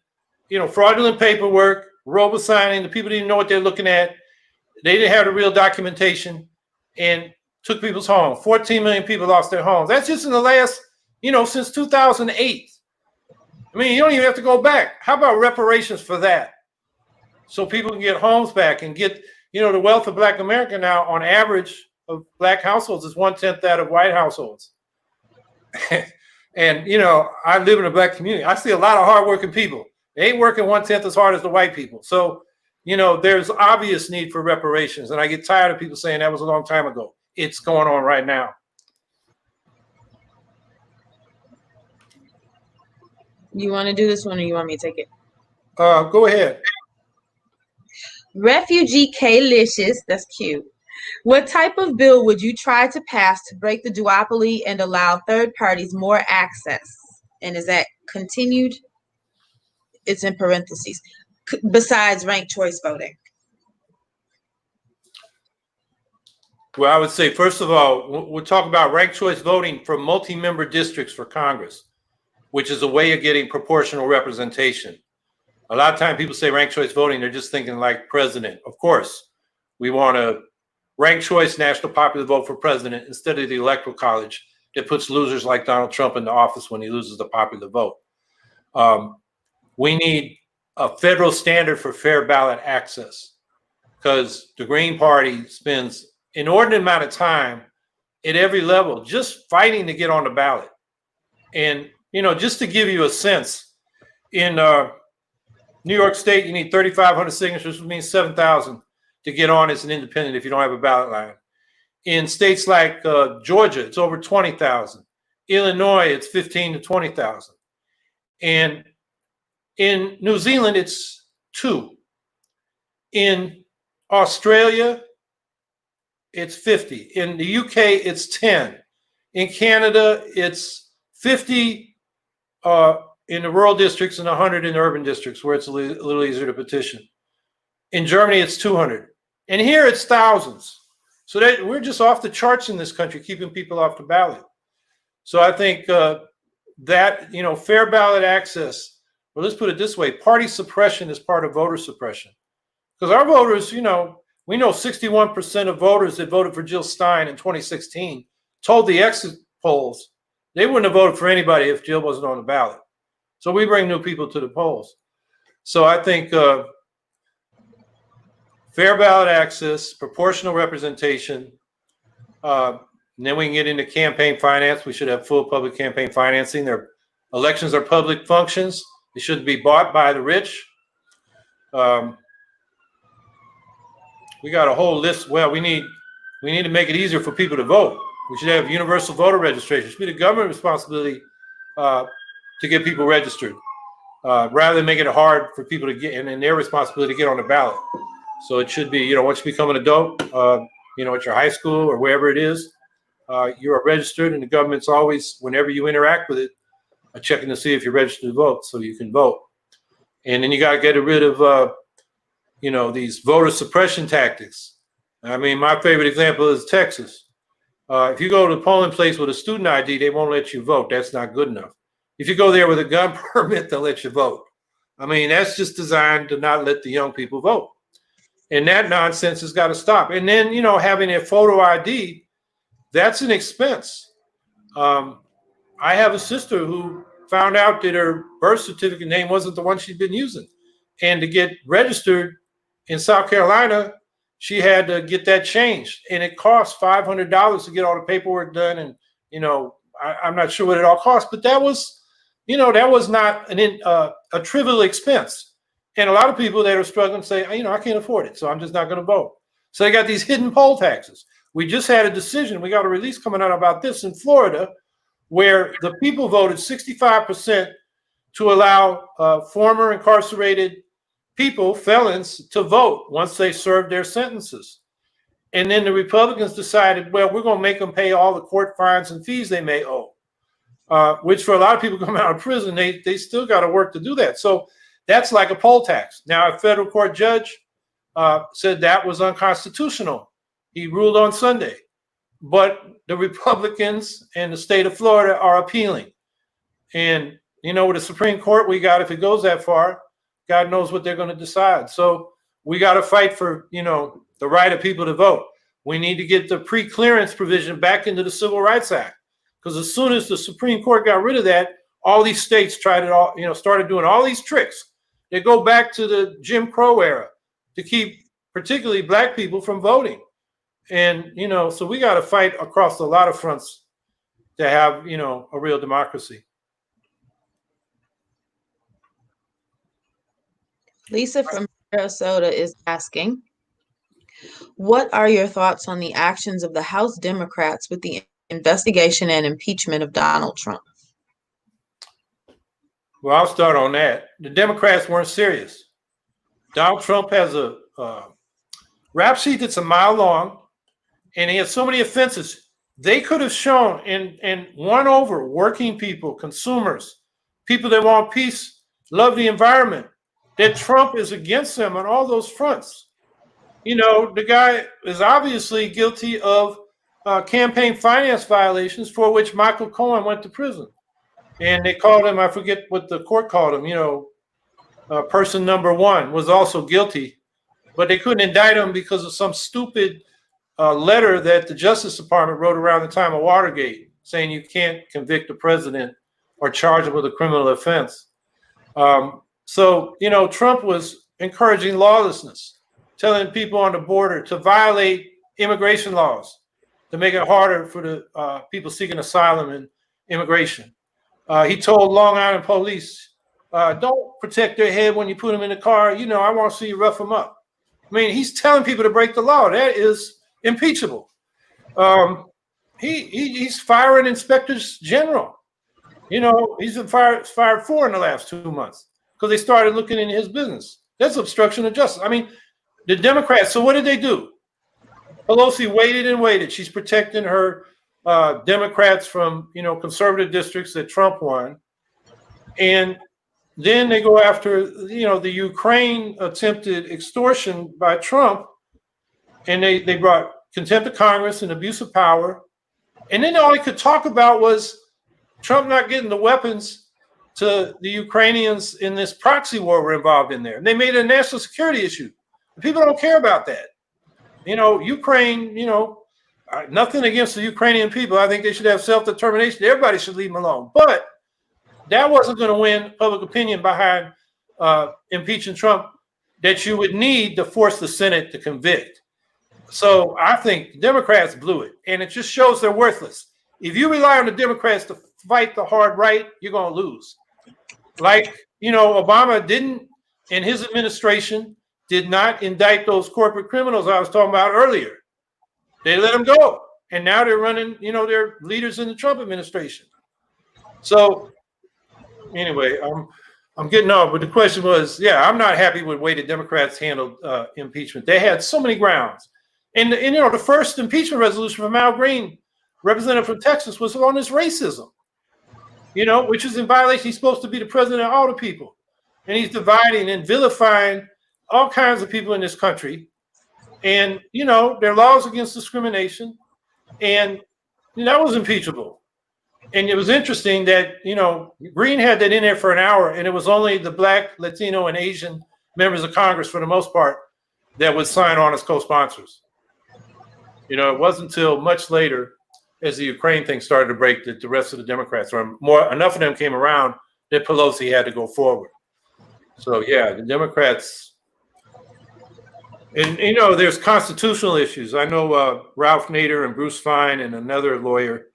fraudulent paperwork, robo-signing. The people didn't know what they're looking at. They didn't have the real documentation and took people's homes. 14 million people lost their homes. That's just in the last, since 2008. I mean, you don't even have to go back. How about reparations for that? So people can get homes back and get, the wealth of Black America now on average of Black households is 1/10 that of white households. And, I live in a Black community. I see a lot of hardworking people. They ain't working 1/10 as hard as the white people. So, there's obvious need for reparations. And I get tired of people saying that was a long time ago. It's going on right now. You want to do this one or you want me to take it? Go ahead. Refugee K-licious, that's cute. What type of bill would you try to pass to break the duopoly and allow third parties more access? And is that continued? It's in parentheses. Besides ranked choice voting. Well, I would say, first of all, we're talking about ranked choice voting for multi-member districts for Congress, which is a way of getting proportional representation. A lot of times people say ranked choice voting, they're just thinking like president. Of course, we want a ranked choice national popular vote for president instead of the electoral college that puts losers like Donald Trump into office when he loses the popular vote. We need a federal standard for fair ballot access, because the Green Party spends an inordinate amount of time at every level just fighting to get on the ballot. And, just to give you a sense, in New York State, you need 3,500 signatures, which means 7,000 to get on as an independent if you don't have a ballot line. In states like Georgia, it's over 20,000. Illinois, it's 15 to 20,000. And in New Zealand, it's 2. In Australia, it's 50. In the UK, it's 10. In Canada, it's 50 in the rural districts and 100 in the urban districts where it's a little easier to petition. In Germany, it's 200. And here it's thousands. So that we're just off the charts in this country, keeping people off the ballot. So I think that, fair ballot access, well, let's put it this way, party suppression is part of voter suppression. Because our voters, we know 61% of voters that voted for Jill Stein in 2016 told the exit polls they wouldn't have voted for anybody if Jill wasn't on the ballot. So we bring new people to the polls. So I think fair ballot access, proportional representation, and then we can get into campaign finance. We should have full public campaign financing. Their elections are public functions. They shouldn't be bought by the rich. We got a whole list. Well, we need to make it easier for people to vote. We should have universal voter registration. It should be the government responsibility to get people registered, rather than making it hard for people to get, and their responsibility to get on the ballot. So it should be, once you become an adult, at your high school or wherever it is, you are registered, and the government's always, whenever you interact with it, checking to see if you're registered to vote so you can vote. And then you got to get rid of, these voter suppression tactics. I mean, my favorite example is Texas. If you go to the polling place with a student ID, they won't let you vote. That's not good enough. If you go there with a gun permit, they'll let you vote. I mean, that's just designed to not let the young people vote. And that nonsense has got to stop. And then, having a photo ID, that's an expense. I have a sister who found out that her birth certificate name wasn't the one she'd been using. And to get registered in South Carolina, she had to get that changed. And it cost $500 to get all the paperwork done. And, I'm not sure what it all cost, but that was, that was not a trivial expense. And a lot of people that are struggling say, I can't afford it, so I'm just not going to vote. So they got these hidden poll taxes. We just had a decision. We got a release coming out about this in Florida, where the people voted 65% to allow former incarcerated people, felons, to vote once they served their sentences. And then the Republicans decided, well, we're going to make them pay all the court fines and fees they may owe, which for a lot of people coming out of prison, they still got to work to do that. So that's like a poll tax. Now, a federal court judge said that was unconstitutional. He ruled on Sunday. But the Republicans in the state of Florida are appealing. And, with the Supreme Court, we got, if it goes that far, God knows what they're going to decide. So we got to fight for, the right of people to vote. We need to get the pre-clearance provision back into the Civil Rights Act. Because as soon as the Supreme Court got rid of that, all these states tried it all, started doing all these tricks. They go back to the Jim Crow era to keep particularly Black people from voting. And, so we got to fight across a lot of fronts to have, a real democracy. Lisa from Sarasota is asking, what are your thoughts on the actions of the House Democrats with the investigation and impeachment of Donald Trump? Well, I'll start on that. The Democrats weren't serious. Donald Trump has a rap sheet that's a mile long, and he has so many offenses. They could have shown and won over working people, consumers, people that want peace, love the environment, that Trump is against them on all those fronts. the guy is obviously guilty of campaign finance violations for which Michael Cohen went to prison. And they called him, I forget what the court called him, person number one was also guilty, but they couldn't indict him because of some stupid letter that the Justice Department wrote around the time of Watergate saying you can't convict the president or charge him with a criminal offense. So, Trump was encouraging lawlessness, telling people on the border to violate immigration laws, to make it harder for the people seeking asylum and immigration. He told Long Island police, don't protect their head when you put them in the car. I want to see you rough them up. I mean, he's telling people to break the law. That is impeachable. He's firing inspectors general. He's been fired 4 in the last 2 months because they started looking into his business. That's obstruction of justice. I mean, the Democrats, so what did they do? Pelosi waited and waited. She's protecting her Democrats from, conservative districts that Trump won. And then they go after, the Ukraine attempted extortion by Trump. And they brought contempt of Congress and abuse of power. And then all they could talk about was Trump not getting the weapons to the Ukrainians in this proxy war we're involved in there. And they made it a national security issue. People don't care about that. Ukraine, nothing against the Ukrainian people. I think they should have self-determination. Everybody should leave them alone. But that wasn't going to win public opinion behind impeaching Trump that you would need to force the Senate to convict. So I think Democrats blew it. And it just shows they're worthless. If you rely on the Democrats to fight the hard right, you're going to lose. Like, Obama didn't, in his administration, did not indict those corporate criminals I was talking about earlier. They let them go. And now they're running, they're leaders in the Trump administration. So anyway, I'm getting off, but the question was, I'm not happy with the way the Democrats handled impeachment. They had so many grounds. And the first impeachment resolution from Al Green, representative from Texas, was on this racism, which is in violation. He's supposed to be the president of all the people. And he's dividing and vilifying all kinds of people in this country. And, there are laws against discrimination. And that was impeachable. And it was interesting that, Green had that in there for an hour, and it was only the Black, Latino, and Asian members of Congress, for the most part, that would sign on as co-sponsors. It wasn't until much later, as the Ukraine thing started to break, that the rest of the Democrats, or enough of them came around that Pelosi had to go forward. So, the Democrats, and, there's constitutional issues. I know Ralph Nader and Bruce Fein and another lawyer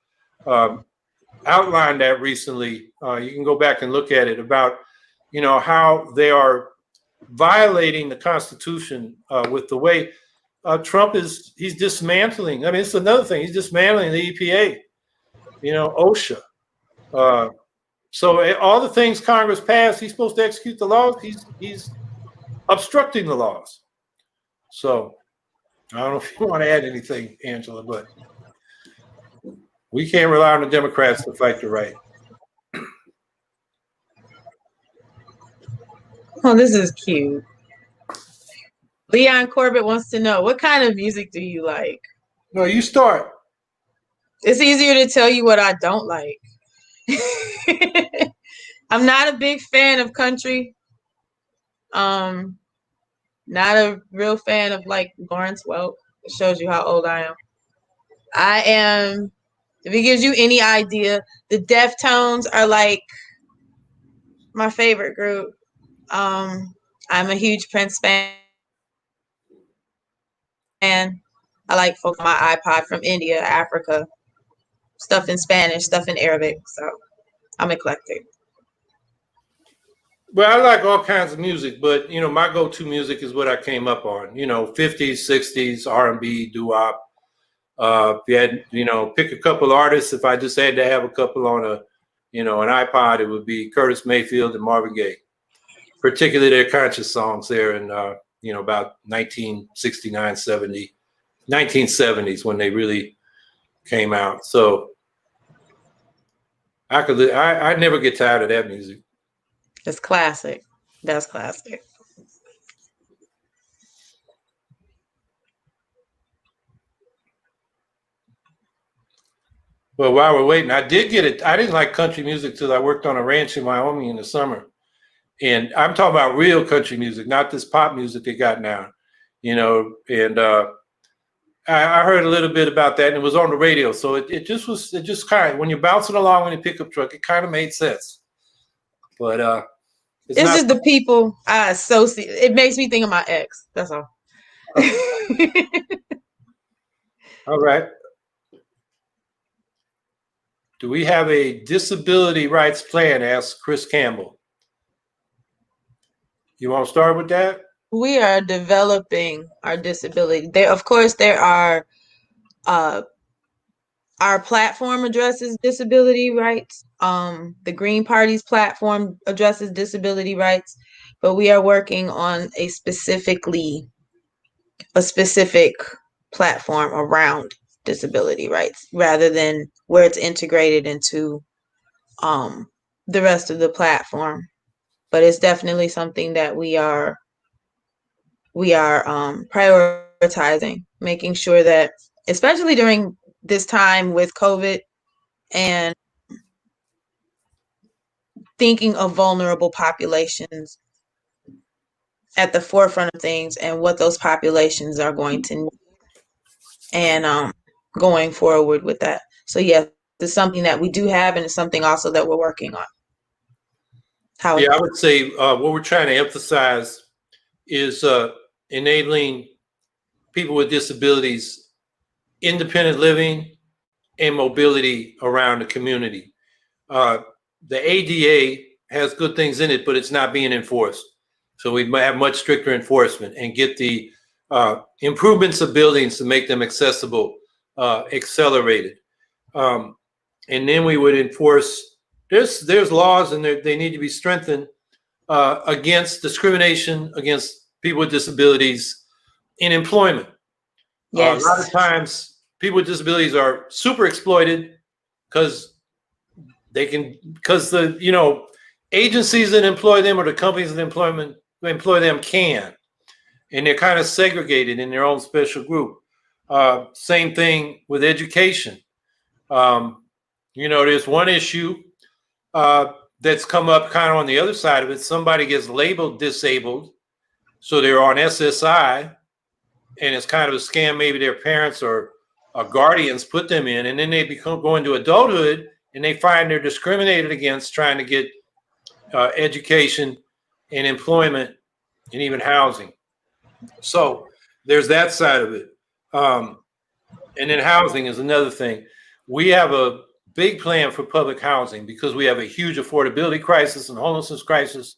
outlined that recently. You can go back and look at it about, how they are violating the Constitution with the way Trump he's dismantling. I mean, it's another thing. He's dismantling the EPA, OSHA. So all the things Congress passed, he's supposed to execute the laws. He's obstructing the laws. So I don't know if you want to add anything, Angela, but we can't rely on the Democrats to fight the right. Oh, this is cute. Leon Corbett wants to know, what kind of music do you like? No, you start. It's easier to tell you what I don't like. I'm not a big fan of country. Not a real fan of like Lawrence Welk. It shows you how old I am. I am, if it gives you any idea, the Deftones are like my favorite group. I'm a huge Prince fan. I like folk on my iPod from India, Africa, stuff in Spanish, stuff in Arabic. So I'm eclectic. Well, I like all kinds of music, but my go-to music is what I came up on. 50s, 60s, R&B, doo-wop. If you had, pick a couple artists. If I just had to have a couple on an iPod, it would be Curtis Mayfield and Marvin Gaye, particularly their conscious songs there in about 1969, 70, 1970s when they really came out. So I never get tired of that music. It's classic. That's classic. Well, while we're waiting, I did get it. I didn't like country music till I worked on a ranch in Wyoming in the summer. And I'm talking about real country music, not this pop music they got now, and I heard a little bit about that, and it was on the radio. So it just kind of, when you're bouncing along in a pickup truck, it kind of made sense. But it's just the people I associate. It makes me think of my ex. That's all. All right. Do we have a disability rights plan? Asked Chris Campbell. You want to start with that? We are developing our disability. Of course, there are. Our platform addresses disability rights. The Green Party's platform addresses disability rights, but we are working on a specific platform around disability rights rather than where it's integrated into the rest of the platform. But it's definitely something that we are prioritizing, making sure that, especially during this time with COVID and thinking of vulnerable populations at the forefront of things and what those populations are going to need, and going forward with that. So yes, it's something that we do have, and it's something also that we're working on. I would say what we're trying to emphasize is enabling people with disabilities independent living and mobility around the community. The ADA has good things in it, but it's not being enforced. So we might have much stricter enforcement and get the improvements of buildings to make them accessible, accelerated. And then we would enforce, there's laws and they need to be strengthened against discrimination against people with disabilities in employment. Yes. A lot of times people with disabilities are super exploited because the agencies that employ them or the companies that employ them can, and they're kind of segregated in their own special group. Same thing with education. There's one issue that's come up kind of on the other side of it. Somebody gets labeled disabled, so they're on SSI, and it's kind of a scam. Maybe their parents or guardians put them in, and then they go into adulthood, and they find they're discriminated against trying to get education and employment and even housing. So there's that side of it. And then housing is another thing. We have a big plan for public housing because we have a huge affordability crisis and homelessness crisis.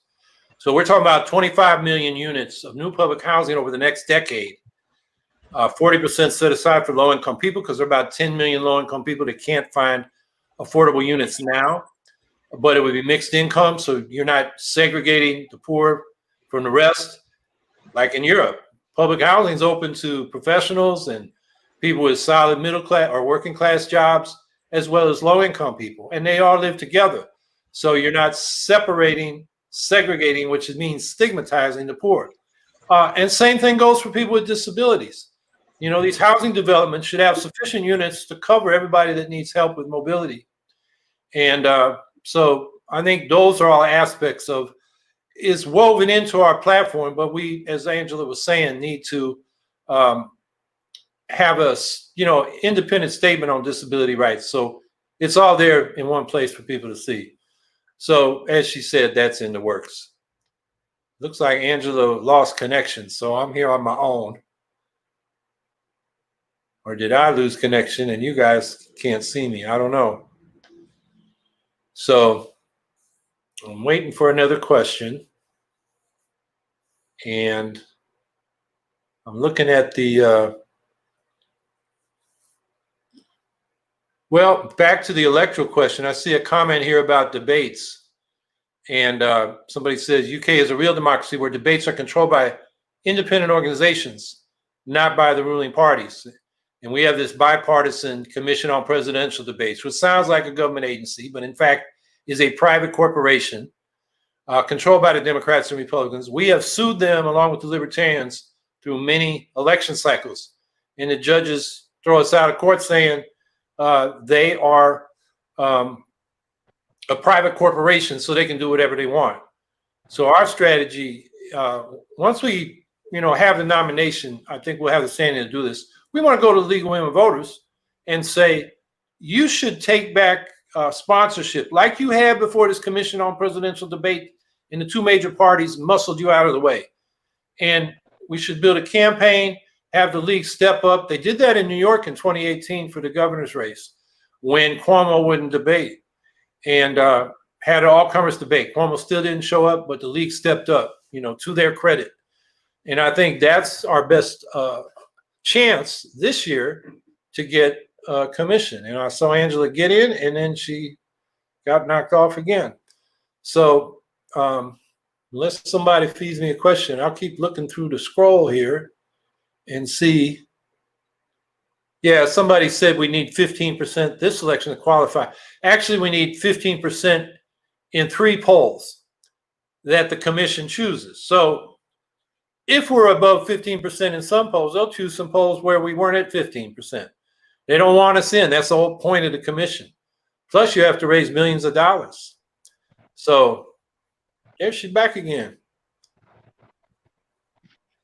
So we're talking about 25 million units of new public housing over the next decade. 40% set aside for low-income people because there are about 10 million low-income people that can't find affordable units now. But it would be mixed income, so you're not segregating the poor from the rest. Like in Europe, public housing is open to professionals and people with solid middle class or working class jobs, as well as low-income people, and they all live together. So you're not segregating, which means stigmatizing the poor. And same thing goes for people with disabilities. These housing developments should have sufficient units to cover everybody that needs help with mobility. And so I think those are all aspects of, is woven into our platform, but we, as Angela was saying, need to have a independent statement on disability rights. So it's all there in one place for people to see. So as she said, that's in the works. Looks like Angela lost connection, so I'm here on my own. Or did I lose connection and you guys can't see me? I don't know. So I'm waiting for another question. And I'm looking at the, back to the electoral question. I see a comment here about debates. And somebody says UK is a real democracy where debates are controlled by independent organizations, not by the ruling parties. And we have this bipartisan Commission on Presidential Debates, which sounds like a government agency, but in fact is a private corporation controlled by the Democrats and Republicans. We have sued them along with the Libertarians through many election cycles. And the judges throw us out of court saying they are a private corporation, so they can do whatever they want. So our strategy, once we, have the nomination, I think we'll have the standing to do this. We want to go to the League of Women Voters and say, you should take back sponsorship like you had before this commission on presidential debate, and the two major parties muscled you out of the way. And we should build a campaign, have the league step up. They did that in New York in 2018 for the governor's race when Cuomo wouldn't debate, and had an all-comers debate. Cuomo still didn't show up, but the league stepped up, to their credit. And I think that's our best chance this year to get a commission. And I saw Angela get in, and then she got knocked off again. So unless somebody feeds me a question, I'll keep looking through the scroll here and see. Yeah, somebody said we need 15% this election to qualify. Actually, we need 15% in 3 polls that the commission chooses. So if we're above 15% in some polls, they'll choose some polls where we weren't at 15%. They don't want us in. That's the whole point of the commission. Plus, you have to raise millions of dollars. So there she's back again.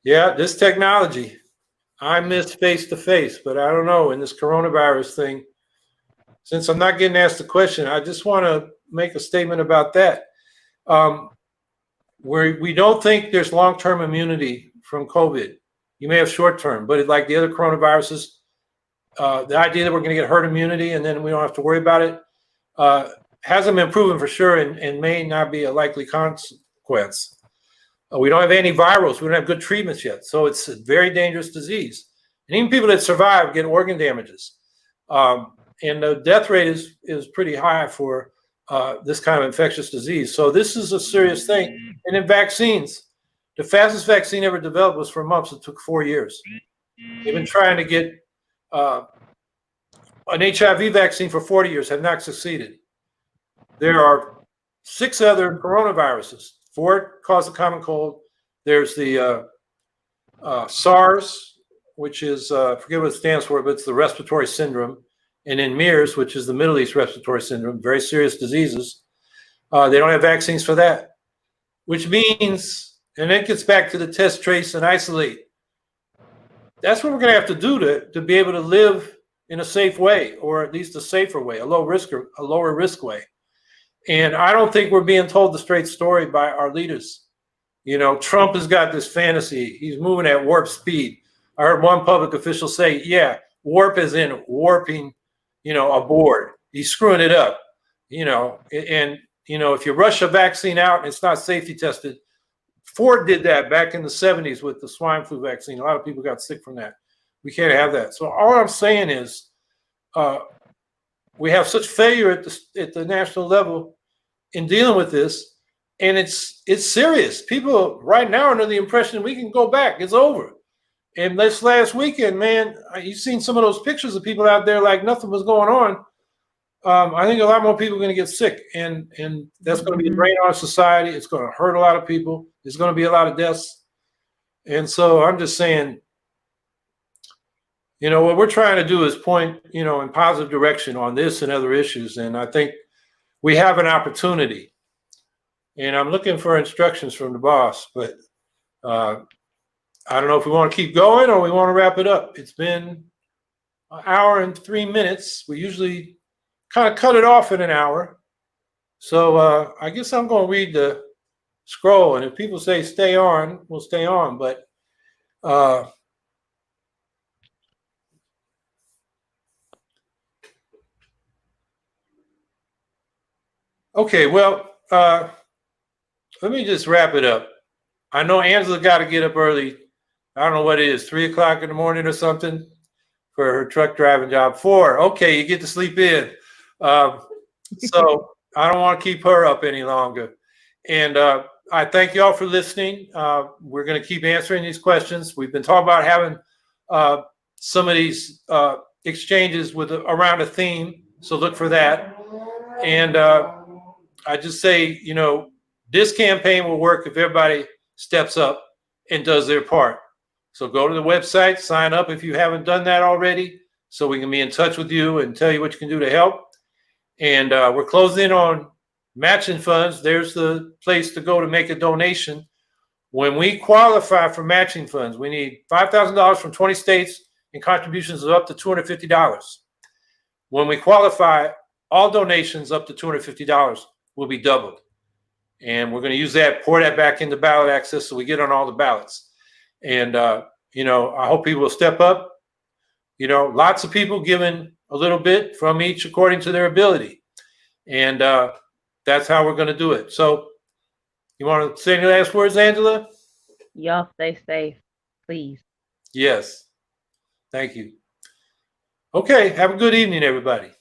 Yeah, this technology. I miss face-to-face, but I don't know, in this coronavirus thing, since I'm not getting asked a question, I just want to make a statement about that. We don't think there's long-term immunity from COVID. You may have short-term, but like the other coronaviruses, the idea that we're going to get herd immunity and then we don't have to worry about it hasn't been proven for sure, and may not be a likely consequence. We don't have antivirals. We don't have good treatments yet. So it's a very dangerous disease. And even people that survive get organ damages. And the death rate is pretty high for this kind of infectious disease. So this is a serious thing. And in vaccines, the fastest vaccine ever developed was for mumps. It took 4 years. They've been trying to get an HIV vaccine for 40 years, have not succeeded. There are 6 other coronaviruses. 4 cause the common cold. There's the SARS, which is, I forget what it stands for, but it's the respiratory syndrome. And then MERS, which is the Middle East respiratory syndrome, very serious diseases. They don't have vaccines for that, which means, and it gets back to the test, trace, and isolate. That's what we're going to have to do to be able to live in a safe way, or at least a safer way, a lower risk way. And I don't think we're being told the straight story by our leaders. Trump has got this fantasy. He's moving at warp speed. I heard one public official say, yeah, warp is in warping, a board. He's screwing it up, and, if you rush a vaccine out and it's not safety tested, Ford did that back in the 70s with the swine flu vaccine. A lot of people got sick from that. We can't have that. So all I'm saying is we have such failure at the national level in dealing with this, and it's serious. People right now are under the impression we can go back. It's over. And this last weekend, man, you've seen some of those pictures of people out there like nothing was going on. I think a lot more people are going to get sick, and that's going to be a drain on society. It's going to hurt a lot of people. There's going to be a lot of deaths. And so I'm just saying, what we're trying to do is point, in positive direction on this and other issues. And I think we have an opportunity. And I'm looking for instructions from the boss, but I don't know if we want to keep going or we want to wrap it up. It's been an hour and 3 minutes. We usually kind of cut it off in an hour. So I guess I'm going to read the scroll. And if people say stay on, we'll stay on. But okay, well, let me just wrap it up. I know Angela got to get up early. I don't know what it is, 3 o'clock in the morning or something for her truck driving job. 4, okay, you get to sleep in. So I don't want to keep her up any longer. And I thank you all for listening. We're going to keep answering these questions. We've been talking about having some of these exchanges around a theme, so look for that. And I just say, this campaign will work if everybody steps up and does their part. So go to the website, sign up if you haven't done that already. so we can be in touch with you and tell you what you can do to help. And we're closing in on matching funds. There's the place to go to make a donation. When we qualify for matching funds, we need $5,000 from 20 states and contributions of up to $250. When we qualify, all donations up to $250 will be doubled. And we're going to use that, pour that back into ballot access so we get on all the ballots. And, you know, I hope people will step up. You know, lots of people giving a little bit from each according to their ability. And that's how we're going to do it. So you want to say any last words, Angela? Y'all stay safe, please. Yes. Thank you. Okay. Have a good evening, everybody.